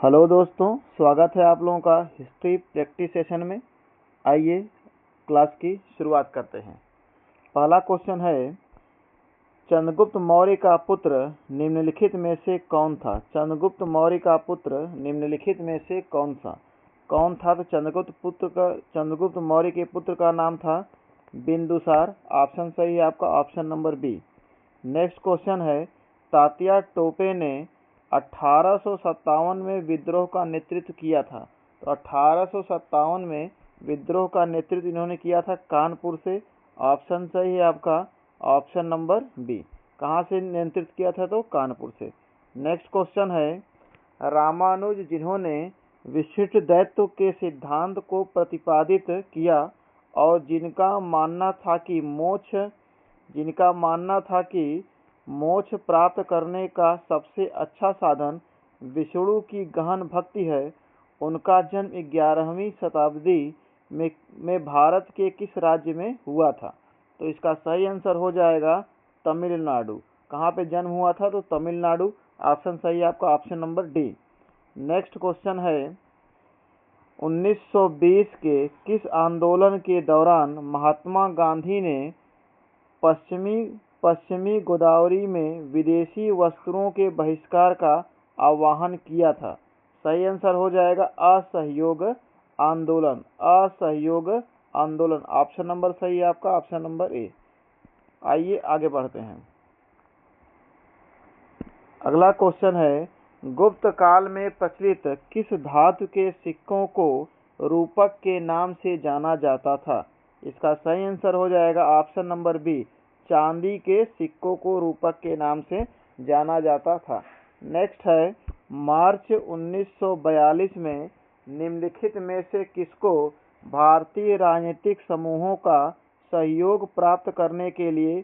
Hello दोस्तों, स्वागत है आप लोगों का हिस्ट्री प्रैक्टिस सेशन में। आइए क्लास की शुरुआत करते हैं। पहला क्वेश्चन है, चंद्रगुप्त मौर्य का पुत्र निम्नलिखित में से कौन था? चंद्रगुप्त मौर्य का पुत्र निम्नलिखित में से कौन था? तो चंद्रगुप्त मौर्य के पुत्र का नाम था बिंदुसार। ऑप्शन सही है आपका, option number B. Next question है, तात्या टोपे ने 1857 में विद्रोह का नेतृत्व किया था। तो 1857 में विद्रोह का नेतृत्व इन्होंने किया था कानपुर से। ऑप्शन सही है आपका, ऑप्शन नंबर बी। कहाँ से नेतृत्व किया था? तो कानपुर से। नेक्स्ट क्वेश्चन है, रामानुज जिन्होंने विशिष्ट द्वैत्व के सिद्धांत को प्रतिपादित किया और जिनका मानना था कि मोक्ष प्राप्त करने का सबसे अच्छा साधन विष्णु की गहन भक्ति है, उनका जन्म 11वीं शताब्दी में भारत के किस राज्य में हुआ था? तो इसका सही आंसर हो जाएगा तमिलनाडु। कहाँ पे जन्म हुआ था? तो तमिलनाडु। ऑप्शन सही है आपका, option number D. Next question है, 1920 के किस आंदोलन के दौरान महात्मा गांधी ने पश्चिमी गोदावरी में विदेशी वस्त्रों के बहिष्कार का आह्वान किया था? सही आंसर हो जाएगा असहयोग आंदोलन। ऑप्शन नंबर सही है आपका, ऑप्शन नंबर ए। आइए आगे बढ़ते हैं। अगला क्वेश्चन है, गुप्त काल में प्रचलित किस धातु के सिक्कों को रूपक के नाम से जाना जाता था? इसका सही आंसर हो जाएगा ऑप्शन नंबर बी, चांदी के सिक्कों को रूपक के नाम से जाना जाता था। नेक्स्ट है, मार्च 1942 में निम्नलिखित में से किसको भारतीय राजनीतिक समूहों का सहयोग प्राप्त करने के लिए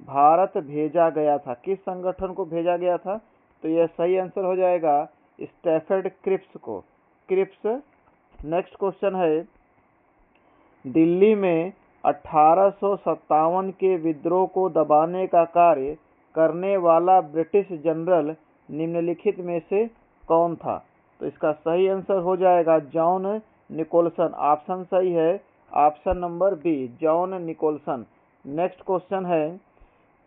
भारत भेजा गया था? किस संगठन को भेजा गया था? तो यह सही आंसर हो जाएगा स्टैफर्ड क्रिप्स। नेक्स्ट क्वेश्चन है, दिल्ली में 1857 के विद्रोह को दबाने का कार्य करने वाला ब्रिटिश जनरल निम्नलिखित में से कौन था? तो इसका सही आंसर हो जाएगा जॉन निकोलसन। ऑप्शन सही है, option number B, John Nicholson. Next question है,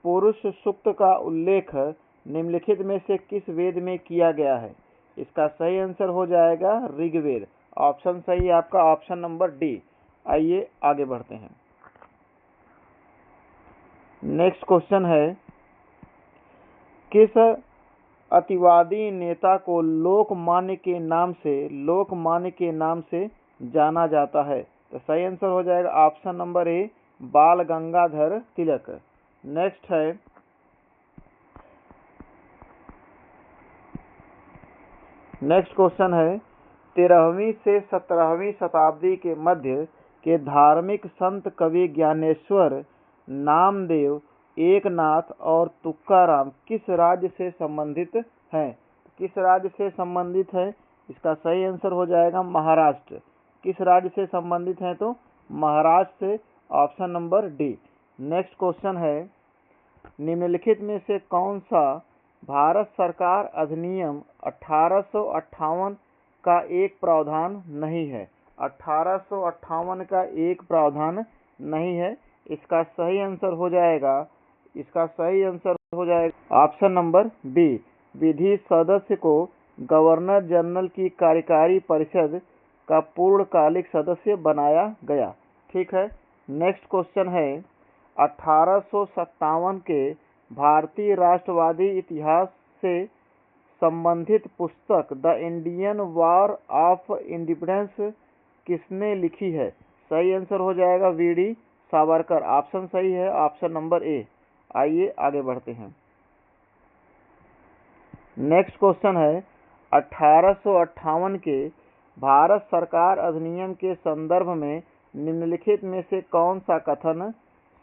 पुरुष सूक्त का उल्लेख निम्नलिखित में से किस वेद में किया गया है? इसका सही आंसर हो जाएगा ऋग्वेद। ऑप्शन सही है आपका, ऑप्शन नंबर डी। आइए आगे बढ़ते हैं। नेक्स्ट क्वेश्चन है, किस अतिवादी नेता को लोकमान्य के नाम से जाना जाता है? तो सही आंसर हो जाएगा ऑप्शन नंबर ए, बाल गंगाधर तिलक। नेक्स्ट है, नेक्स्ट क्वेश्चन है, 13वीं से 17वीं शताब्दी के मध्य के धार्मिक संत कवि ज्ञानेश्वर, नामदेव, एकनाथ और तुकाराम किस राज्य से संबंधित हैं? किस राज्य से संबंधित है? इसका सही आंसर हो जाएगा महाराष्ट्र। किस राज्य से संबंधित हैं? तो महाराष्ट्र से। Option number D. Next question है, निम्नलिखित में से कौन सा भारत सरकार अधिनियम 1858 का एक प्रावधान नहीं है? 1858 का एक प्रावधान नहीं है। इसका सही आंसर हो जाएगा ऑप्शन नंबर बी, विधि सदस्य को गवर्नर जनरल की कार्यकारी परिषद का पूर्णकालिक सदस्य बनाया गया। ठीक है। नेक्स्ट क्वेश्चन है, 1857 के भारतीय राष्ट्रवादी इतिहास से संबंधित पुस्तक the Indian war of independence किसने लिखी है? सही आंसर हो जाएगा वीडी सावरकर। ऑप्शन सही है, ऑप्शन नंबर ए। आइए आगे बढ़ते हैं। नेक्स्ट क्वेश्चन है, 1858 के भारत सरकार अधिनियम के संदर्भ में निम्नलिखित में से कौन सा कथन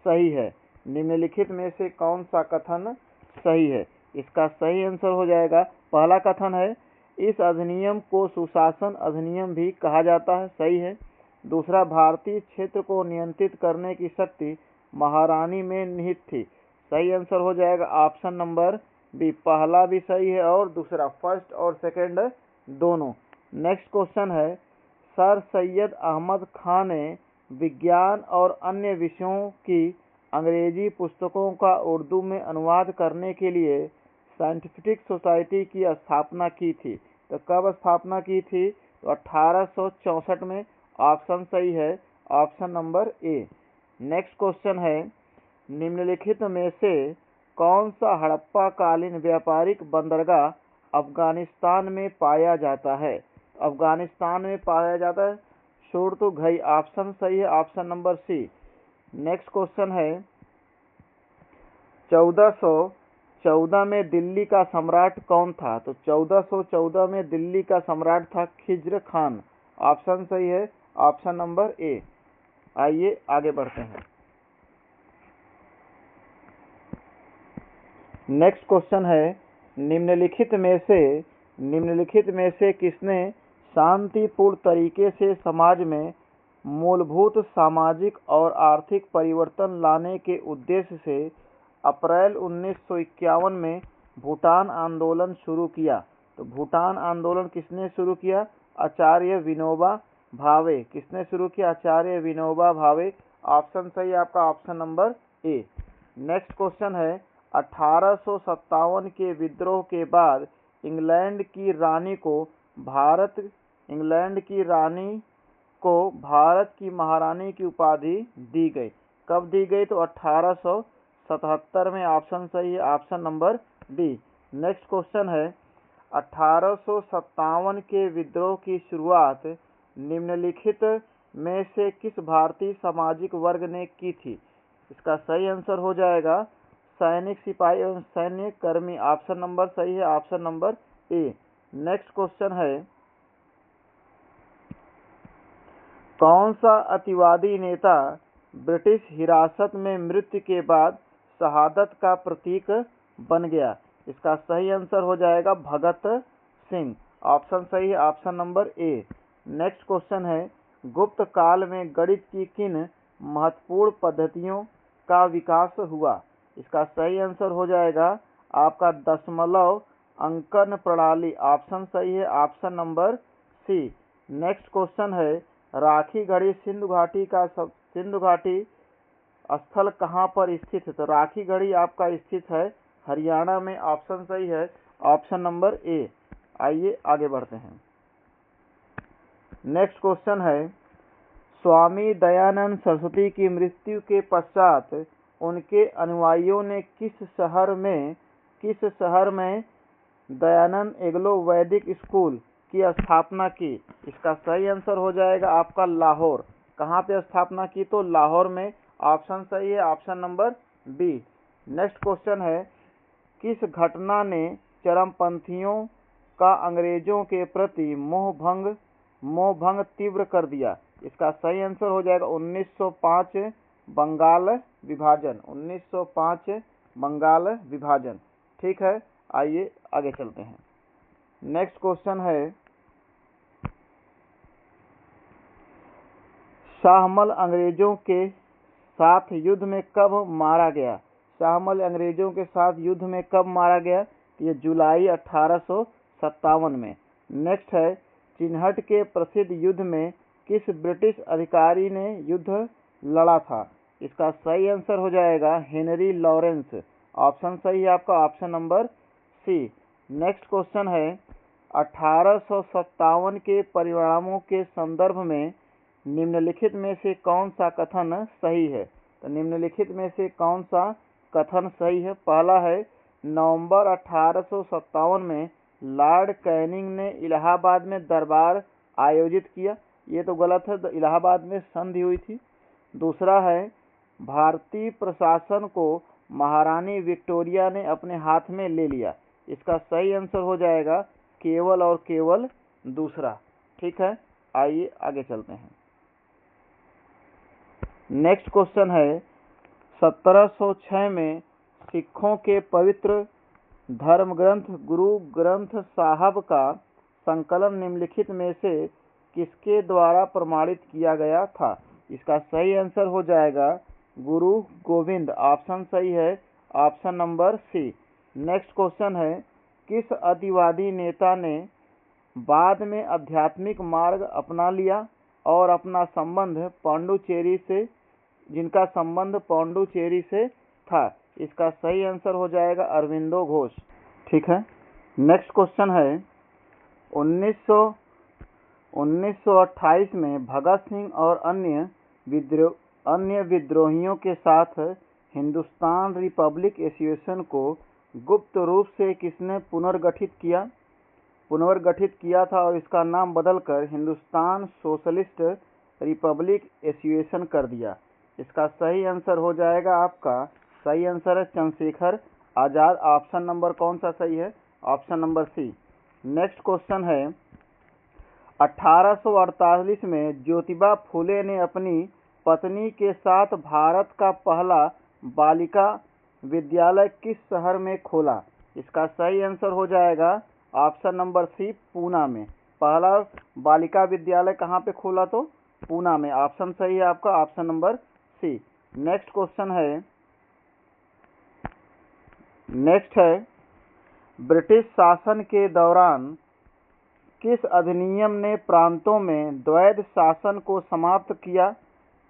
सही है? निम्नलिखित में से कौन सा कथन सही है? इसका सही आंसर हो जाएगा, पहला कथन है, इस अधिनियम को सुशासन अधिनियम भी कहा जाता है। सही है। दूसरा, भारतीय क्षेत्र को नियंत्रित करने की शक्ति महारानी में निहित थी। सही आंसर हो जाएगा ऑप्शन नंबर बी, पहला भी सही है और दूसरा, फर्स्ट और सेकंड दोनों। नेक्स्ट क्वेश्चन है, सर सैयद अहमद खान ने विज्ञान और अन्य विषयों की अंग्रेजी पुस्तकों का उर्दू में अनुवाद करने के लिए साइंटिफिक सोसाइटी की स्थापना की थी। तो कब स्थापना की थी? तो 1864 में। ऑप्शन सही है, option number A. Next question है, निम्नलिखित में से कौन सा हड़प्पा कालीन व्यापारिक बंदरगाह अफगानिस्तान में पाया जाता है? अफगानिस्तान में पाया जाता है सुरतुघई। ऑप्शन सही है, option number C. Next question है, 1414 में दिल्ली का सम्राट कौन था? तो 1414 में दिल्ली का सम्राट था खिज्र खान। ऑप्शन सही है, ऑप्शन नंबर ए। आइए आगे बढ़ते हैं। नेक्स्ट क्वेश्चन है, निम्नलिखित में से किसने शांतिपूर्ण तरीके से समाज में मूलभूत सामाजिक और आर्थिक परिवर्तन लाने के उद्देश्य से अप्रैल 1951 में भूटान आंदोलन शुरू किया? तो भूटान आंदोलन किसने शुरू किया? आचार्य विनोबा भावे। किसने शुरू किया? आचार्य विनोबा भावे। ऑप्शन सही आपका, option number A. Next question है, 1857 के विद्रोह के बाद इंग्लैंड की रानी को भारत की महारानी की उपाधि दी गई। कब दी गई? तो 1877 में। ऑप्शन सही है, option number D. Next question है, 1857 के विद्रोह की शुरुआत निम्नलिखित में से किस भारतीय सामाजिक वर्ग ने की थी? इसका सही आंसर हो जाएगा सैनिक, सिपाही एवं सैन्य कर्मी। ऑप्शन नंबर सही है, option number A. Next question है, कौन सा अतिवादी नेता ब्रिटिश हिरासत में मृत्यु के बाद शहादत का प्रतीक बन गया? इसका सही आंसर हो जाएगा भगत सिंह। ऑप्शन सही है, option number A. Next question है, गुप्त काल में गणित की किन महत्वपूर्ण पद्धतियों का विकास हुआ? इसका सही आंसर हो जाएगा आपका दशमलव अंकन प्रणाली। ऑप्शन सही है, option number C. Next question है, राखी गढ़ी सिंधु घाटी स्थल कहाँ पर स्थित है? तो राखी गढ़ी आपका स्थित है हरियाणा में। ऑप्शन सही है, ऑप्शन नंबर ए। आइए आगे बढ़ते हैं। नेक्स्ट क्वेश्चन है, स्वामी दयानंद सरस्वती की मृत्यु के पश्चात उनके अनुयायियों ने किस शहर में दयानंद एग्लो वैदिक स्कूल की स्थापना की? इसका सही आंसर हो जाएगा आपका लाहौर। कहाँ पे स्थापना की? तो लाहौर में। ऑप्शन सही है, option number B. Next question है, किस घटना ने चरमपंथियों का अंग्रेजों के प्रति मोहभंग तीव्र कर दिया? इसका सही आंसर हो जाएगा 1905 बंगाल विभाजन। 1905 बंगाल विभाजन। ठीक है, आइए आगे चलते हैं। नेक्स्ट क्वेश्चन है, शाहमल अंग्रेजों के साथ युद्ध में कब मारा गया? शाहमल अंग्रेजों के साथ युद्ध में कब मारा गया? ये जुलाई 1857 में। नेक्स्ट है, चिन्हट के प्रसिद्ध युद्ध में किस ब्रिटिश अधिकारी ने युद्ध लड़ा था? इसका सही आंसर हो जाएगा हेनरी लॉरेंस। ऑप्शन सही है आपका, option number C. Next question है, 1857 के परिणामों के संदर्भ में निम्नलिखित में से कौन सा कथन सही है? तो निम्नलिखित में से कौन सा कथन सही है? पहला है, नवंबर 1857 में लॉर्ड कैनिंग ने इलाहाबाद में दरबार आयोजित किया। ये तो गलत है, इलाहाबाद में संधि हुई थी। दूसरा है, भारतीय प्रशासन को महारानी विक्टोरिया ने अपने हाथ में ले लिया। इसका सही आंसर हो जाएगा केवल और केवल दूसरा। ठीक है, आइए आगे चलते हैं। नेक्स्ट क्वेश्चन है, 1706 में सिखों के पवित्र धर्म ग्रंथ गुरु ग्रंथ साहब का संकलन निम्नलिखित में से किसके द्वारा प्रमाणित किया गया था? इसका सही आंसर हो जाएगा गुरु गोविंद। ऑप्शन सही है, option number C. Next question है, किस अतिवादी नेता ने बाद में आध्यात्मिक मार्ग अपना लिया और अपना संबंध पांडुचेरी से जिनका संबंध पांडुचेरी से था। इसका सही आंसर हो जाएगा अरविंदो घोष। ठीक है, नेक्स्ट क्वेश्चन है 1928 में भगत सिंह और अन्य विद्रोहियों के साथ हिंदुस्तान रिपब्लिक एसोसिएशन को गुप्त रूप से किसने पुनर्गठित किया था और इसका नाम बदलकर हिंदुस्तान सोशलिस्ट रिपब्लिक एसोसिएशन कर दिया। इसका सही आंसर हो जाएगा आपका, सही आंसर है चंद्रशेखर आजाद। ऑप्शन नंबर कौन सा सही है? Option number C. Next question है 1848 में ज्योतिबा फुले ने अपनी पत्नी के साथ भारत का पहला बालिका विद्यालय किस शहर में खोला? इसका सही आंसर हो जाएगा ऑप्शन नंबर सी, पूना में। पहला बालिका विद्यालय कहाँ पे खोला? तो पूना में। ऑप्शन सही है आपका, option number C. Next question है ब्रिटिश शासन के दौरान किस अधिनियम ने प्रांतों में द्वैध शासन को समाप्त किया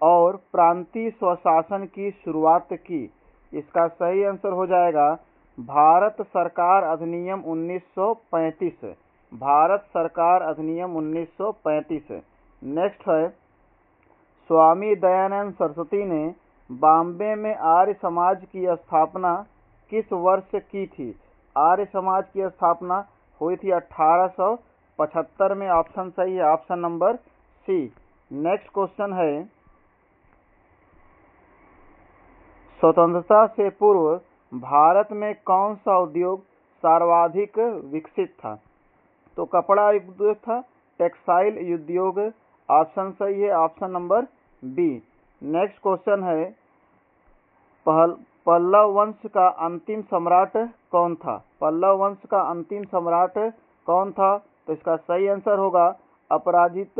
और प्रांतीय स्वशासन की शुरुआत की? इसका सही आंसर हो जाएगा भारत सरकार अधिनियम 1935। भारत सरकार अधिनियम 1935। नेक्स्ट है स्वामी दयानंद सरस्वती ने बॉम्बे में आर्य समाज की स्थापना किस वर्ष की थी? आर्य समाज की स्थापना हुई थी 1875 में। ऑप्शन सही है, option number C. Next question है स्वतंत्रता से पूर्व भारत में कौन सा उद्योग सर्वाधिक विकसित था? तो कपड़ा उद्योग था, टेक्सटाइल उद्योग। ऑप्शन सही है, option number B. Next question है पल्लव वंश का अंतिम सम्राट कौन था? पल्लव वंश का अंतिम सम्राट कौन था? तो इसका सही आंसर होगा अपराजित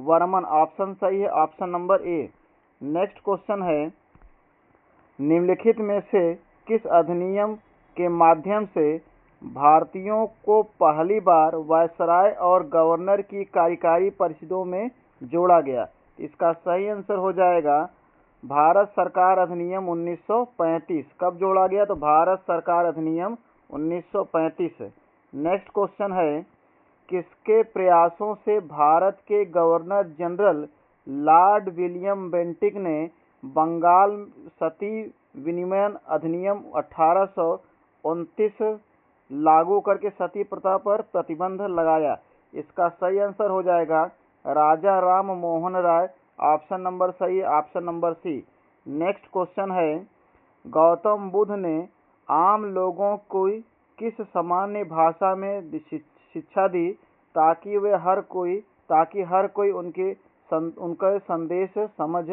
वर्मन। ऑप्शन सही है, option number A. Next question है निम्नलिखित में से किस अधिनियम के माध्यम से भारतीयों को पहली बार वायसराय और गवर्नर की कार्यकारी परिषदों में जोड़ा गया? इसका सही आंसर हो जाएगा भारत सरकार अधिनियम 1935। कब जोड़ा गया? तो भारत सरकार अधिनियम 1935। नेक्स्ट क्वेश्चन है किसके प्रयासों से भारत के governor general Lord William Bentinck ने बंगाल सती विनिमयन अधिनियम 1829 लागू करके सती प्रथा पर प्रतिबंध लगाया? इसका सही आंसर हो जाएगा राजा राम मोहन राय। ऑप्शन नंबर सही है, option number C. Next question है गौतम बुद्ध ने आम लोगों को किस सामान्य भाषा में शिक्षा दी ताकि हर कोई उनका संदेश समझ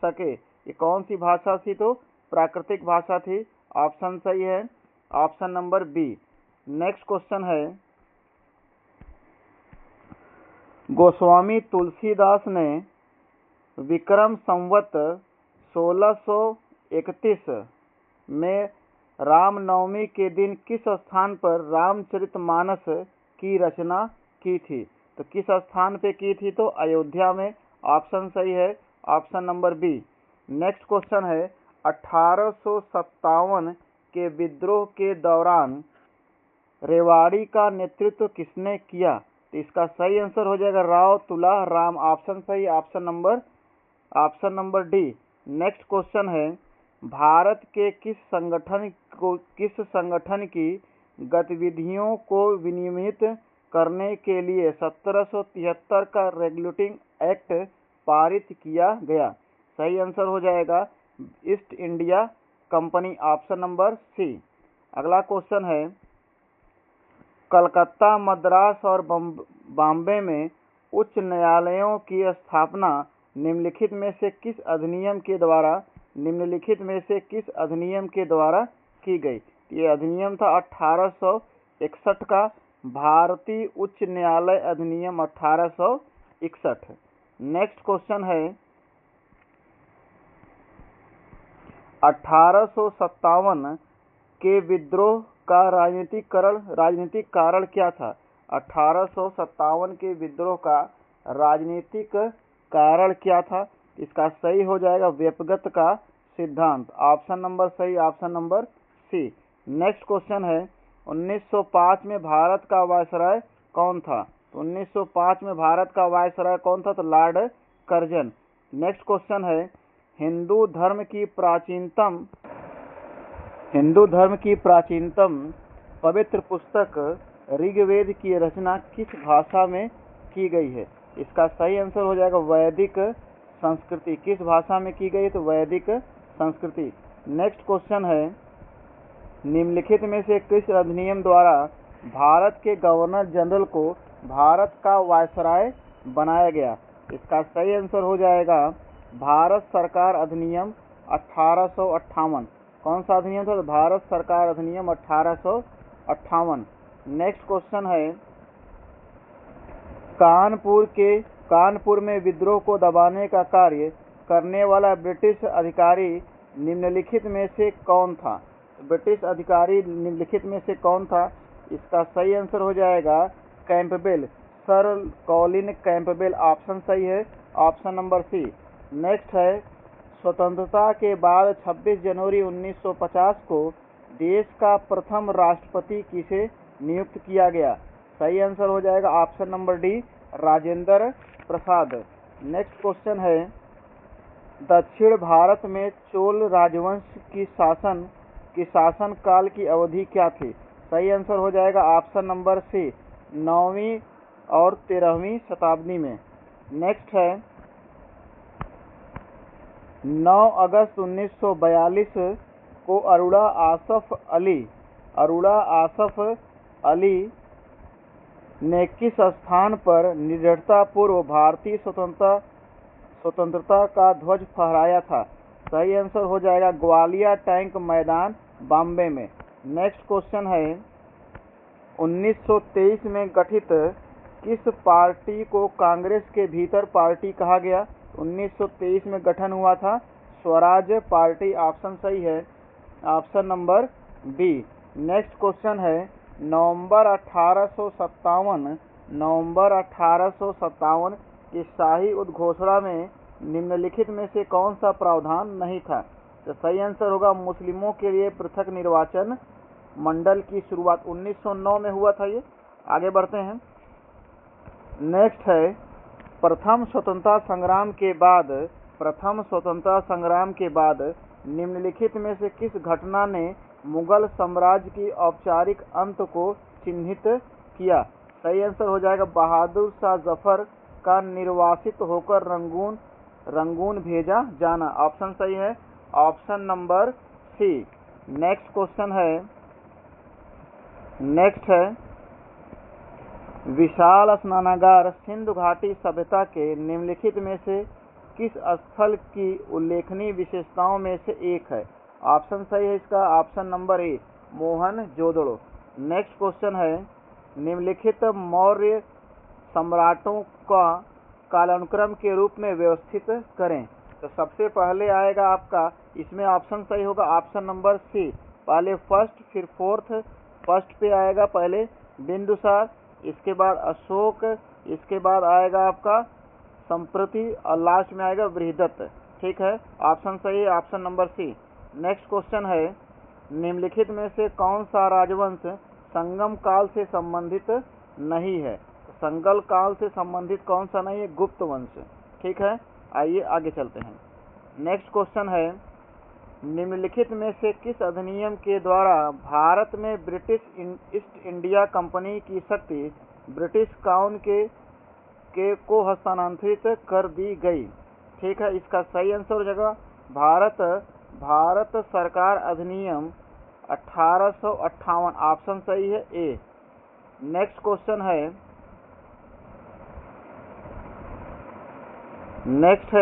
सके? ये कौन सी भाषा थी? तो प्राकृतिक भाषा थी। ऑप्शन सही है, option number B. Next question है गोस्वामी तुलसीदास ने विक्रम संवत 1631 में रामनवमी के दिन किस स्थान पर रामचरितमानस की रचना की थी? तो किस स्थान पे की थी? तो अयोध्या में। ऑप्शन सही है, option number B. Next question है 1857 के विद्रोह के दौरान रेवाड़ी का नेतृत्व किसने किया? तो इसका सही आंसर हो जाएगा राव तुला राम। ऑप्शन सही, option number D. Next question है भारत के किस संगठन की गतिविधियों को विनियमित करने के लिए 1773 का रेगुलेटिंग एक्ट पारित किया गया? सही आंसर हो जाएगा East India Company. Option number C. अगला क्वेश्चन है कलकत्ता, मद्रास और बॉम्बे में उच्च न्यायालयों की स्थापना निम्नलिखित में से किस अधिनियम के द्वारा की गई? ये अधिनियम था 1861 का भारतीय उच्च न्यायालय अधिनियम 1861। नेक्स्ट क्वेश्चन है 1857 के विद्रोह का राजनीतिक कारण क्या था? 1857 के विद्रोह का राजनीतिक कारण क्या था? इसका सही हो जाएगा व्यक्तिगत का सिद्धांत। ऑप्शन नंबर सही, option number C. Next question है 1905 में भारत का वायसराय कौन था? तो 1905 में भारत का वायसराय कौन था? तो लॉर्ड कर्जन। नेक्स्ट क्वेश्चन है हिंदू धर्म की प्राचीनतम पवित्र पुस्तक ऋग्वेद की रचना किस भाषा में की गई है? इसका सही आंसर हो जाएगा वैदिक संस्कृति। किस भाषा में की गई? तो वैदिक संस्कृति। नेक्स्ट क्वेश्चन है निम्नलिखित में से किस अधिनियम द्वारा भारत के गवर्नर जनरल को भारत का वायसराय बनाया गया? इसका सही आंसर हो जाएगा भारत सरकार अधिनियम 1858। कौन सा अधिनियम था? तो भारत सरकार अधिनियम 1858। नेक्स्ट क्वेश्चन है कानपुर में विद्रोह को दबाने का कार्य करने वाला ब्रिटिश अधिकारी निम्नलिखित में से कौन था? ब्रिटिश अधिकारी निम्नलिखित में से कौन था? इसका सही आंसर हो जाएगा Campbell, sir Colin Campbell. Option सही है, ऑप्शन नंबर सी। नेक्स्ट है स्वतंत्रता के बाद 26 जनवरी 1950 को देश का प्रथम राष्ट्रपति किसे नियुक्त किया गया? सही आंसर हो जाएगा option number D, Rajendra Prasad. Next question है दक्षिण भारत में चोल राजवंश की शासन काल की अवधि क्या थी? सही आंसर हो जाएगा ऑप्शन नंबर सी, 9वीं और 13वीं शताब्दी में। नेक्स्ट है 9 अगस्त 1942 को अरुणा आसफ अली ने किस स्थान पर निडरतापूर्व भारतीय स्वतंत्रता का ध्वज फहराया था? सही आंसर हो जाएगा ग्वालियर टैंक मैदान, बॉम्बे में। नेक्स्ट क्वेश्चन है 1923 में गठित किस पार्टी को कांग्रेस के भीतर पार्टी कहा गया? 1923 में गठन हुआ था स्वराज पार्टी। ऑप्शन सही है, option number B. Next question है नवंबर 1857 की शाही उद्घोषणा में निम्नलिखित में से कौन सा प्रावधान नहीं था? तो सही आंसर होगा मुस्लिमों के लिए पृथक निर्वाचन मंडल की शुरुआत 1909 में हुआ था ये। आगे बढ़ते हैं। नेक्स्ट है प्रथम स्वतंत्रता संग्राम के बाद निम्नलिखित में से किस घटना ने मुगल साम्राज्य की औपचारिक अंत को चिन्हित किया? सही आंसर हो जाएगा बहादुर शाह जफर का निर्वासित होकर रंगून भेजा जाना। ऑप्शन सही है, option number C. Next question है विशाल स्नानागार सिंधु घाटी सभ्यता के निम्नलिखित में से किस स्थल की उल्लेखनीय विशेषताओं में से एक है? ऑप्शन सही है इसका, option number A, Mohenjodaro. Next question है निम्नलिखित मौर्य सम्राटों का कालानुक्रम के रूप में व्यवस्थित करें। तो सबसे पहले आएगा आपका, इसमें ऑप्शन सही होगा ऑप्शन नंबर सी, पहले फर्स्ट फिर फोर्थ। फर्स्ट पे आएगा पहले बिंदुसार, इसके बाद अशोक, इसके बाद आएगा आपका संप्रति और लास्ट में आएगा बृहदत्त। ठीक है, ऑप्शन सही है, option number C. Next question है निम्नलिखित में से कौन सा राजवंश संगम काल से संबंधित नहीं है? संगम काल से संबंधित कौन सा नहीं है? गुप्त वंश। ठीक है, आइए आगे चलते हैं। नेक्स्ट क्वेश्चन है निम्नलिखित में से किस अधिनियम के द्वारा भारत में ब्रिटिश ईस्ट इंडिया कंपनी की शक्ति ब्रिटिश क्राउन को हस्तांतरित कर दी गई? ठीक है, इसका सही आंसर हो जाएगा भारत सरकार अधिनियम 1858। ऑप्शन सही है ए। नेक्स्ट क्वेश्चन है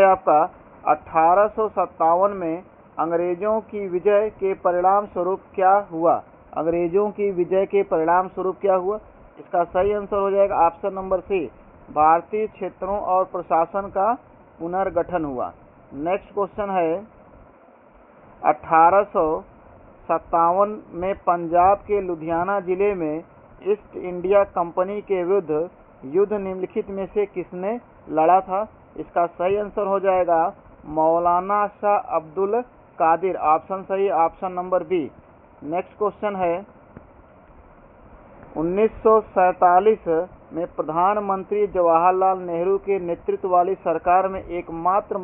आपका 1857 में अंग्रेजों की विजय के परिणाम स्वरूप क्या हुआ? अंग्रेजों की विजय के परिणाम स्वरूप क्या हुआ? इसका सही आंसर हो जाएगा ऑप्शन नंबर सी, भारतीय क्षेत्रों और प्रशासन का पुनर्गठन हुआ। नेक्स्ट क्वेश्चन है 1857 में पंजाब के लुधियाना जिले में ईस्ट इंडिया कंपनी के विरुद्ध युद्ध निम्नलिखित में से किसने लड़ा था? इसका सही आंसर हो जाएगा मौलाना शाह अब्दुल कादिर। ऑप्शन सही, option number B. Next question है 1947 में प्रधानमंत्री जवाहरलाल नेहरू के नेतृत्व वाली सरकार में एकमात्र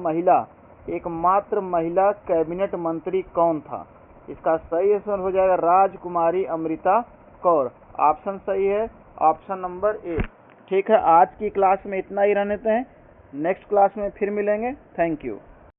महिला कैबिनेट मंत्री कौन था? इसका सही आंसर हो जाएगा राजकुमारी अमृता कौर। ऑप्शन सही है, ऑप्शन नंबर ए। ठीक है, आज की क्लास में इतना ही रहने देते हैं। नेक्स्ट क्लास में फिर मिलेंगे। Thank you.